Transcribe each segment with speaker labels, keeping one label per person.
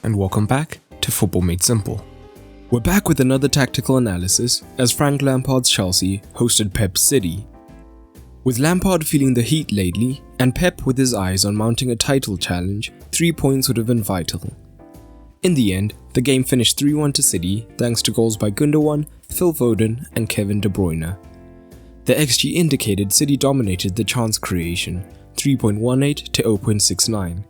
Speaker 1: and welcome back to Football Made Simple. We're back with another tactical analysis as Frank Lampard's Chelsea hosted Pep's City. With Lampard feeling the heat lately and Pep with his eyes on mounting a title challenge, 3 points would have been vital. In the end, the game finished 3-1 to City thanks to goals by Gundogan, Phil Foden and Kevin De Bruyne. The XG indicated City dominated the chance creation, 3.18 to 0.69.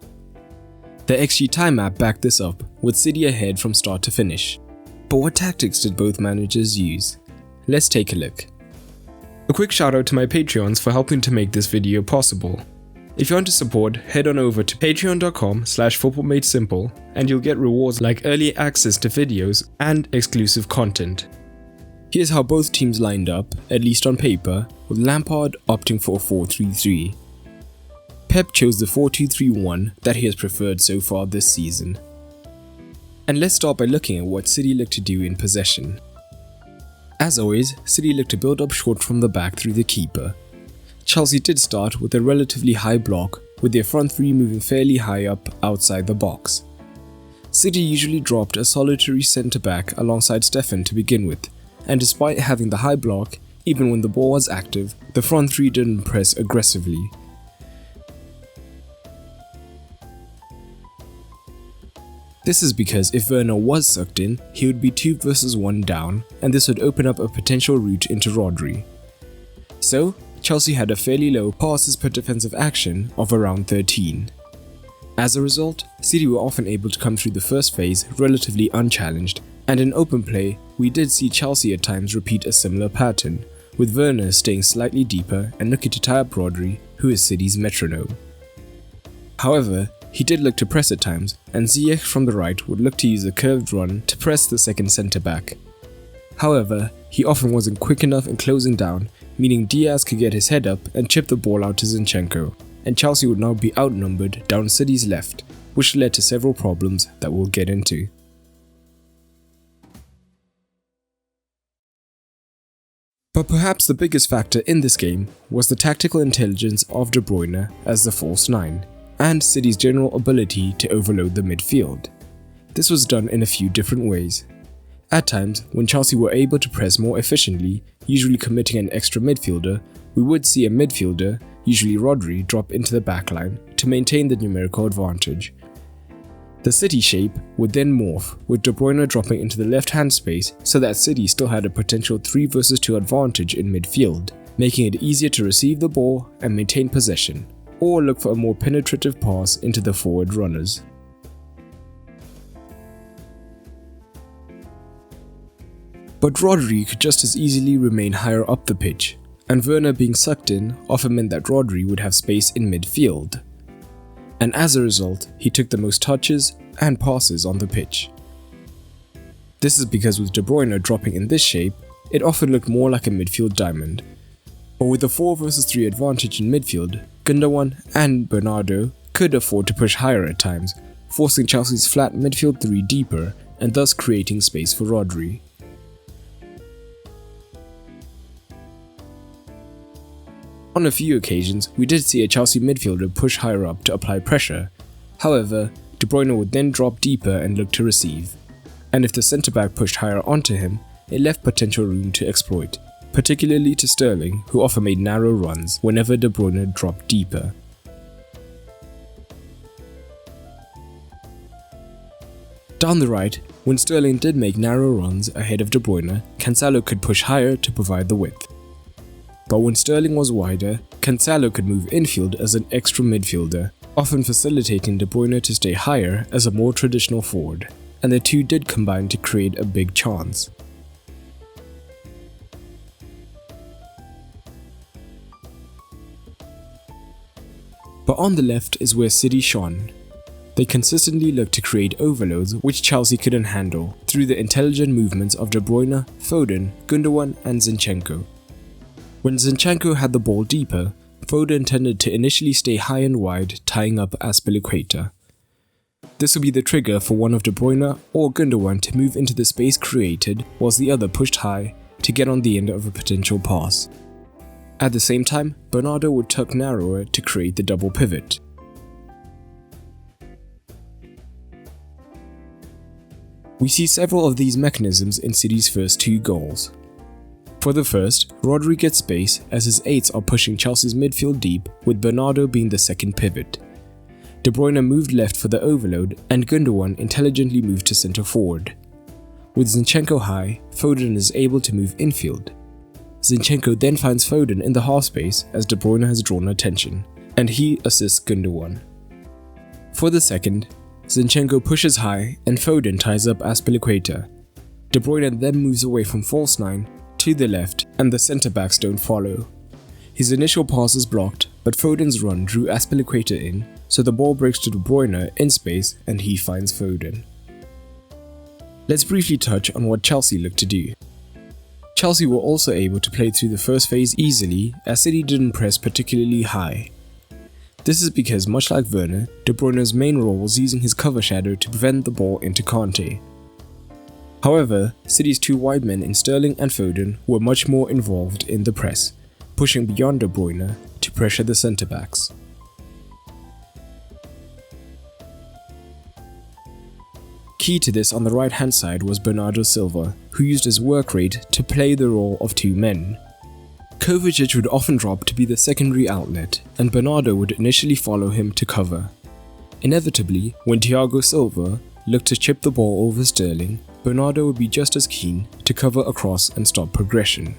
Speaker 1: The XG time map backed this up, with City ahead from start to finish. But what tactics did both managers use? Let's take a look. A quick shout out to my Patreons for helping to make this video possible. If you want to support, head on over to patreon.com/footballmadesimple and you'll get rewards like early access to videos and exclusive content. Here's how both teams lined up, at least on paper, with Lampard opting for a 4-3-3. Pep chose the 4-2-3-1 that he has preferred so far this season. And let's start by looking at what City looked to do in possession. As always, City looked to build up short from the back through the keeper. Chelsea did start with a relatively high block, with their front three moving fairly high up outside the box. City usually dropped a solitary centre-back alongside Stefan to begin with, and despite having the high block, even when the ball was active, the front three didn't press aggressively. This is because if Werner was sucked in, he would be 2 versus 1 down, and this would open up a potential route into Rodri. So, Chelsea had a fairly low passes per defensive action of around 13. As a result, City were often able to come through the first phase relatively unchallenged, and in open play, we did see Chelsea at times repeat a similar pattern, with Werner staying slightly deeper and looking to tie up Rodri, who is City's metronome. However, he did look to press at times, and Ziyech from the right would look to use a curved run to press the second centre-back. However, he often wasn't quick enough in closing down, meaning Diaz could get his head up and chip the ball out to Zinchenko, and Chelsea would now be outnumbered down City's left, which led to several problems that we'll get into. But perhaps the biggest factor in this game was the tactical intelligence of De Bruyne as the false nine, and City's general ability to overload the midfield. This was done in a few different ways. At times, when Chelsea were able to press more efficiently, usually committing an extra midfielder, we would see a midfielder, usually Rodri, drop into the backline to maintain the numerical advantage. The City shape would then morph, with De Bruyne dropping into the left-hand space so that City still had a potential 3 versus 2 advantage in midfield, making it easier to receive the ball and maintain possession, or look for a more penetrative pass into the forward runners. But Rodri could just as easily remain higher up the pitch, and Werner being sucked in often meant that Rodri would have space in midfield. And as a result, he took the most touches and passes on the pitch. This is because with De Bruyne dropping in this shape, it often looked more like a midfield diamond. But with the 4 versus 3 advantage in midfield, Gundogan and Bernardo could afford to push higher at times, forcing Chelsea's flat midfield 3 deeper and thus creating space for Rodri. On a few occasions, we did see a Chelsea midfielder push higher up to apply pressure. However, De Bruyne would then drop deeper and look to receive. And if the centre-back pushed higher onto him, it left potential room to exploit, particularly to Sterling, who often made narrow runs whenever De Bruyne dropped deeper. Down the right, when Sterling did make narrow runs ahead of De Bruyne, Cancelo could push higher to provide the width. But when Sterling was wider, Cancelo could move infield as an extra midfielder, often facilitating De Bruyne to stay higher as a more traditional forward, and the two did combine to create a big chance. But on the left is where City shone. They consistently looked to create overloads which Chelsea couldn't handle through the intelligent movements of De Bruyne, Foden, Gundogan and Zinchenko. When Zinchenko had the ball deeper, Foden tended to initially stay high and wide, tying up Azpilicueta. This would be the trigger for one of De Bruyne or Gundogan to move into the space created whilst the other pushed high to get on the end of a potential pass. At the same time, Bernardo would tuck narrower to create the double pivot. We see several of these mechanisms in City's first 2 goals. For the first, Rodri gets space as his 8s are pushing Chelsea's midfield deep, with Bernardo being the second pivot. De Bruyne moved left for the overload and Gundogan intelligently moved to centre forward. With Zinchenko high, Foden is able to move infield. Zinchenko then finds Foden in the half space as De Bruyne has drawn attention, and he assists Gundogan. For the second, Zinchenko pushes high and Foden ties up Azpilicueta. De Bruyne then moves away from false 9 to the left and the centre-backs don't follow. His initial pass is blocked, but Foden's run drew Azpilicueta in, so the ball breaks to De Bruyne in space and he finds Foden. Let's briefly touch on what Chelsea looked to do. Chelsea were also able to play through the first phase easily as City didn't press particularly high. This is because, much like Werner, De Bruyne's main role was using his cover shadow to prevent the ball into Kante. However, City's 2 wide men in Sterling and Foden were much more involved in the press, pushing beyond De Bruyne to pressure the centre-backs. Key to this on the right hand side was Bernardo Silva, who used his work rate to play the role of 2 men. Kovacic would often drop to be the secondary outlet, and Bernardo would initially follow him to cover. Inevitably, when Thiago Silva looked to chip the ball over Sterling, Bernardo would be just as keen to cover across and stop progression.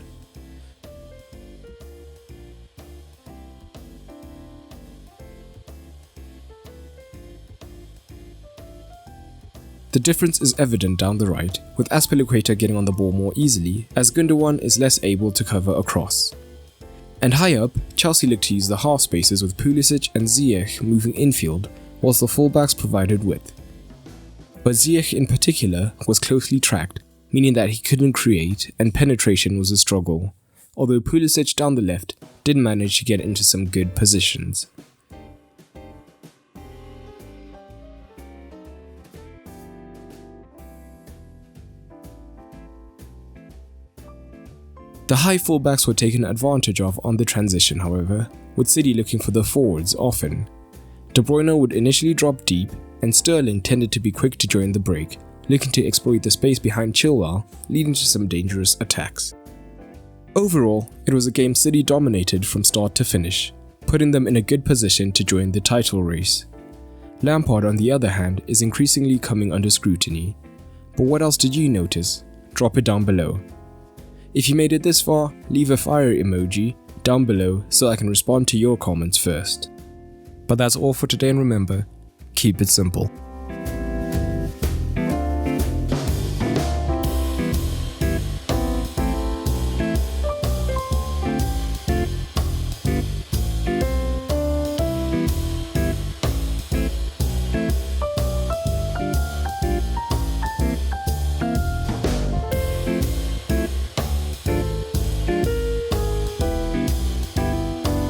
Speaker 1: The difference is evident down the right, with Azpilicueta getting on the ball more easily as Gundogan is less able to cover across. And high up, Chelsea looked to use the half spaces with Pulisic and Ziyech moving infield, whilst the fullbacks provided width. But Ziyech in particular was closely tracked, meaning that he couldn't create and penetration was a struggle, although Pulisic down the left did manage to get into some good positions. The high fullbacks were taken advantage of on the transition, however, with City looking for the forwards often. De Bruyne would initially drop deep, and Sterling tended to be quick to join the break, looking to exploit the space behind Chilwell, leading to some dangerous attacks. Overall, it was a game City dominated from start to finish, putting them in a good position to join the title race. Lampard, on the other hand, is increasingly coming under scrutiny. But what else did you notice? Drop it down below. If you made it this far, leave a fire emoji down below so I can respond to your comments first. But that's all for today, and remember, keep it simple.